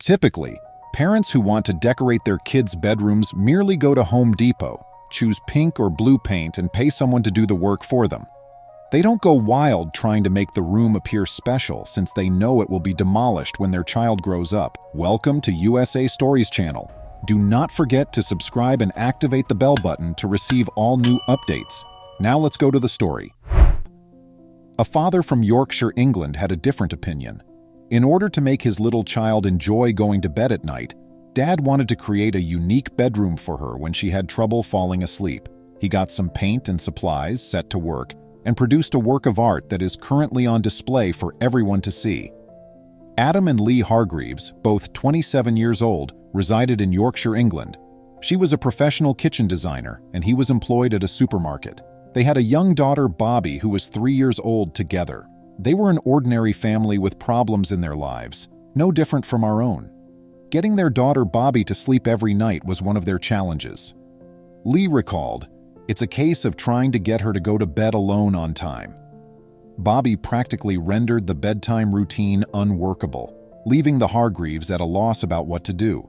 Typically, parents who want to decorate their kids' bedrooms merely go to Home Depot, choose pink or blue paint, and pay someone to do the work for them. They don't go wild trying to make the room appear special since they know it will be demolished when their child grows up. Welcome to USA Stories channel. Do not forget to subscribe and activate the bell button to receive all new updates. Now let's go to the story. A father from Yorkshire, England had a different opinion. In order to make his little child enjoy going to bed at night, Dad wanted to create a unique bedroom for her when she had trouble falling asleep. He got some paint and supplies, set to work, and produced a work of art that is currently on display for everyone to see. Adam and Lee Hargreaves, both 27 years old, resided in Yorkshire, England. She was a professional kitchen designer, and he was employed at a supermarket. They had a young daughter, Bobby, who was 3 years old, together. They were an ordinary family with problems in their lives, no different from our own. Getting their daughter, Bobby, to sleep every night was one of their challenges. Lee recalled, "It's a case of trying to get her to go to bed alone on time." Bobby practically rendered the bedtime routine unworkable, leaving the Hargreaves at a loss about what to do.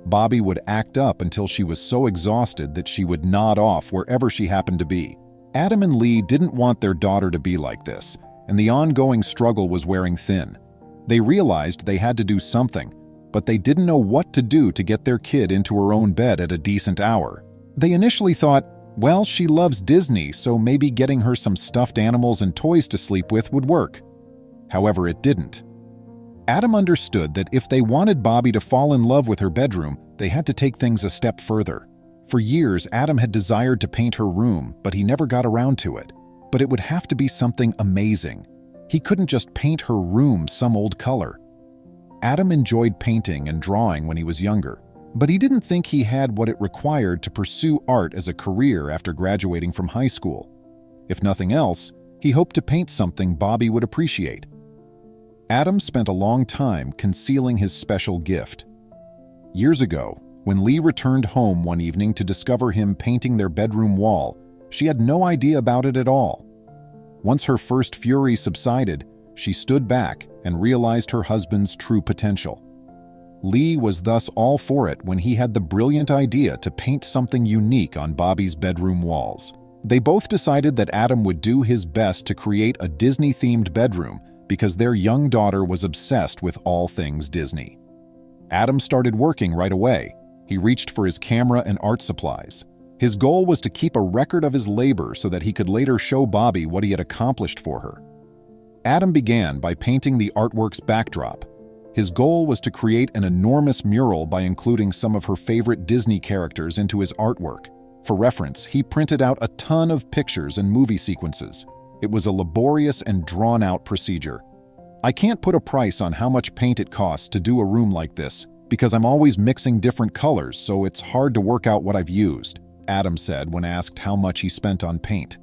Bobby would act up until she was so exhausted that she would nod off wherever she happened to be. Adam and Lee didn't want their daughter to be like this, and the ongoing struggle was wearing thin. They realized they had to do something, but they didn't know what to do to get their kid into her own bed at a decent hour. They initially thought, well, she loves Disney, so maybe getting her some stuffed animals and toys to sleep with would work. However, it didn't. Adam understood that if they wanted Bobby to fall in love with her bedroom, they had to take things a step further. For years, Adam had desired to paint her room, but he never got around to it. But it would have to be something amazing. He couldn't just paint her room some old color. Adam enjoyed painting and drawing when he was younger, but he didn't think he had what it required to pursue art as a career after graduating from high school. If nothing else, he hoped to paint something Bobby would appreciate. Adam spent a long time concealing his special gift. Years ago, when Lee returned home one evening to discover him painting their bedroom wall, she had no idea about it at all. Once her first fury subsided, she stood back and realized her husband's true potential. Lee was thus all for it when he had the brilliant idea to paint something unique on Bobby's bedroom walls. They both decided that Adam would do his best to create a Disney-themed bedroom because their young daughter was obsessed with all things Disney. Adam started working right away. He reached for his camera and art supplies. His goal was to keep a record of his labor so that he could later show Bobby what he had accomplished for her. Adam began by painting the artwork's backdrop. His goal was to create an enormous mural by including some of her favorite Disney characters into his artwork. For reference, he printed out a ton of pictures and movie sequences. It was a laborious and drawn-out procedure. "I can't put a price on how much paint it costs to do a room like this, because I'm always mixing different colors, so it's hard to work out what I've used," Adam said when asked how much he spent on paint.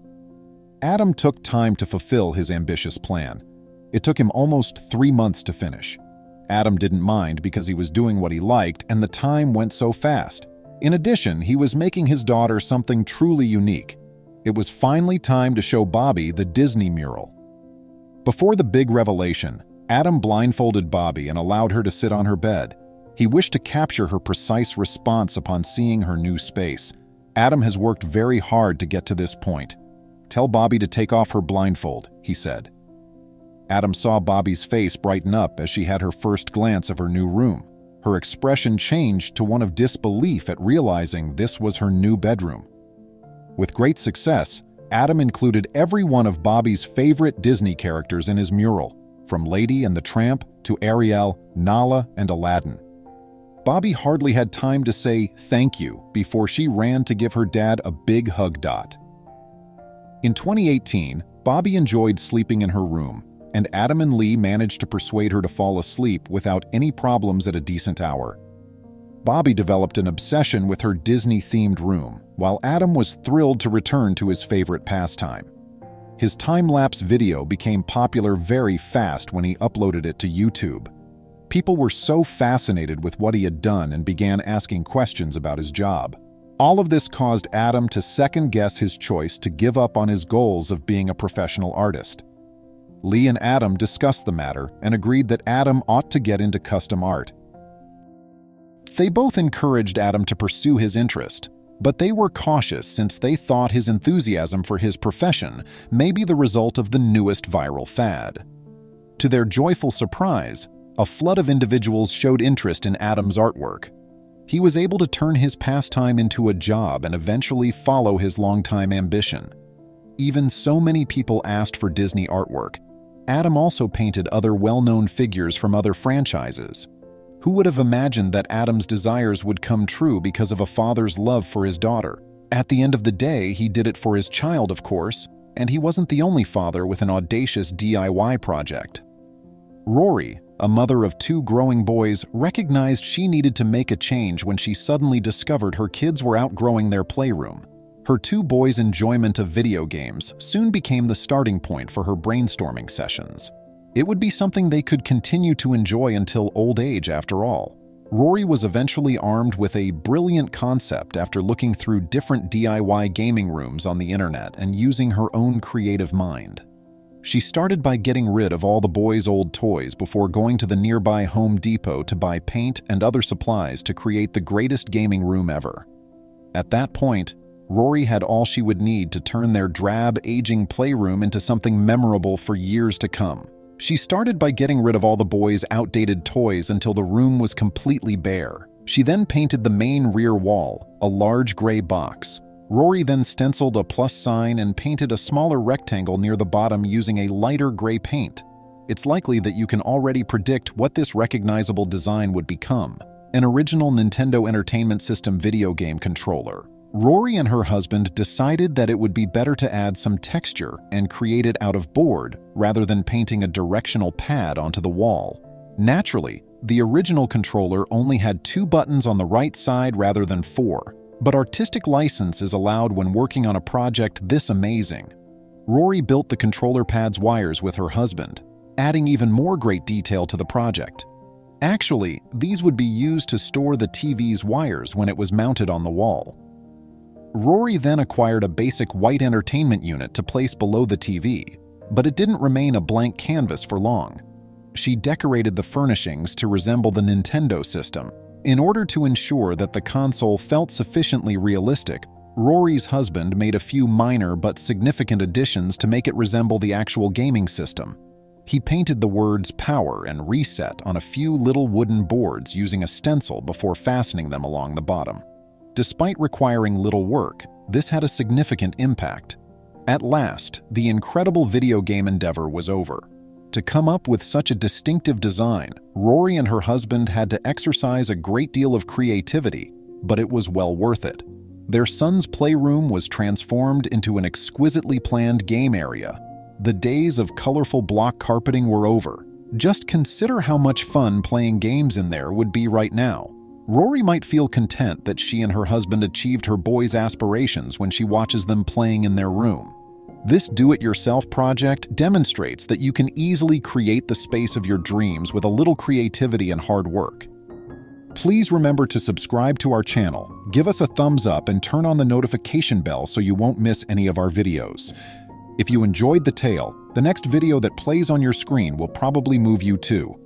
Adam took time to fulfill his ambitious plan. It took him almost 3 months to finish. Adam didn't mind because he was doing what he liked and the time went so fast. In addition, he was making his daughter something truly unique. It was finally time to show Bobby the Disney mural. Before the big revelation, Adam blindfolded Bobby and allowed her to sit on her bed. He wished to capture her precise response upon seeing her new space. Adam has worked very hard to get to this point. "Tell Bobby to take off her blindfold," he said. Adam saw Bobby's face brighten up as she had her first glance of her new room. Her expression changed to one of disbelief at realizing this was her new bedroom. With great success, Adam included every one of Bobby's favorite Disney characters in his mural, from Lady and the Tramp to Ariel, Nala, and Aladdin. Bobby hardly had time to say thank you before she ran to give her dad a big hug. In 2018, Bobby enjoyed sleeping in her room, and Adam and Lee managed to persuade her to fall asleep without any problems at a decent hour. Bobby developed an obsession with her Disney-themed room, while Adam was thrilled to return to his favorite pastime. His time-lapse video became popular very fast when he uploaded it to YouTube. People were so fascinated with what he had done and began asking questions about his job. All of this caused Adam to second-guess his choice to give up on his goals of being a professional artist. Lee and Adam discussed the matter and agreed that Adam ought to get into custom art. They both encouraged Adam to pursue his interest, but they were cautious since they thought his enthusiasm for his profession may be the result of the newest viral fad. To their joyful surprise, a flood of individuals showed interest in Adam's artwork. He was able to turn his pastime into a job and eventually follow his longtime ambition. Even so many people asked for Disney artwork, Adam also painted other well-known figures from other franchises. Who would have imagined that Adam's desires would come true because of a father's love for his daughter? At the end of the day, he did it for his child, of course, and he wasn't the only father with an audacious DIY project. Rory, a mother of 2 growing boys, recognized she needed to make a change when she suddenly discovered her kids were outgrowing their playroom. Her 2 boys' enjoyment of video games soon became the starting point for her brainstorming sessions. It would be something they could continue to enjoy until old age, after all. Rory was eventually armed with a brilliant concept after looking through different DIY gaming rooms on the internet and using her own creative mind. She started by getting rid of all the boys' old toys before going to the nearby Home Depot to buy paint and other supplies to create the greatest gaming room ever. At that point, Rory had all she would need to turn their drab, aging playroom into something memorable for years to come. She started by getting rid of all the boys' outdated toys until the room was completely bare. She then painted the main rear wall, a large gray box. Rory then stenciled a plus sign and painted a smaller rectangle near the bottom using a lighter gray paint. It's likely that you can already predict what this recognizable design would become: an original Nintendo Entertainment System video game controller. Rory and her husband decided that it would be better to add some texture and create it out of board rather than painting a directional pad onto the wall. Naturally, the original controller only had 2 buttons on the right side rather than 4, but artistic license is allowed when working on a project this amazing. Rory built the controller pad's wires with her husband, adding even more great detail to the project. Actually, these would be used to store the TV's wires when it was mounted on the wall. Rory then acquired a basic white entertainment unit to place below the TV, but it didn't remain a blank canvas for long. She decorated the furnishings to resemble the Nintendo system. In order to ensure that the console felt sufficiently realistic, Rory's husband made a few minor but significant additions to make it resemble the actual gaming system. He painted the words "Power" and "Reset" on a few little wooden boards using a stencil before fastening them along the bottom. Despite requiring little work, this had a significant impact. At last, the incredible video game endeavor was over. To come up with such a distinctive design, Rory and her husband had to exercise a great deal of creativity, but it was well worth it. Their son's playroom was transformed into an exquisitely planned game area. The days of colorful block carpeting were over. Just consider how much fun playing games in there would be right now. Rory might feel content that she and her husband achieved her boys' aspirations when she watches them playing in their room. This do-it-yourself project demonstrates that you can easily create the space of your dreams with a little creativity and hard work. Please remember to subscribe to our channel, give us a thumbs up, and turn on the notification bell so you won't miss any of our videos. If you enjoyed the tale, the next video that plays on your screen will probably move you too.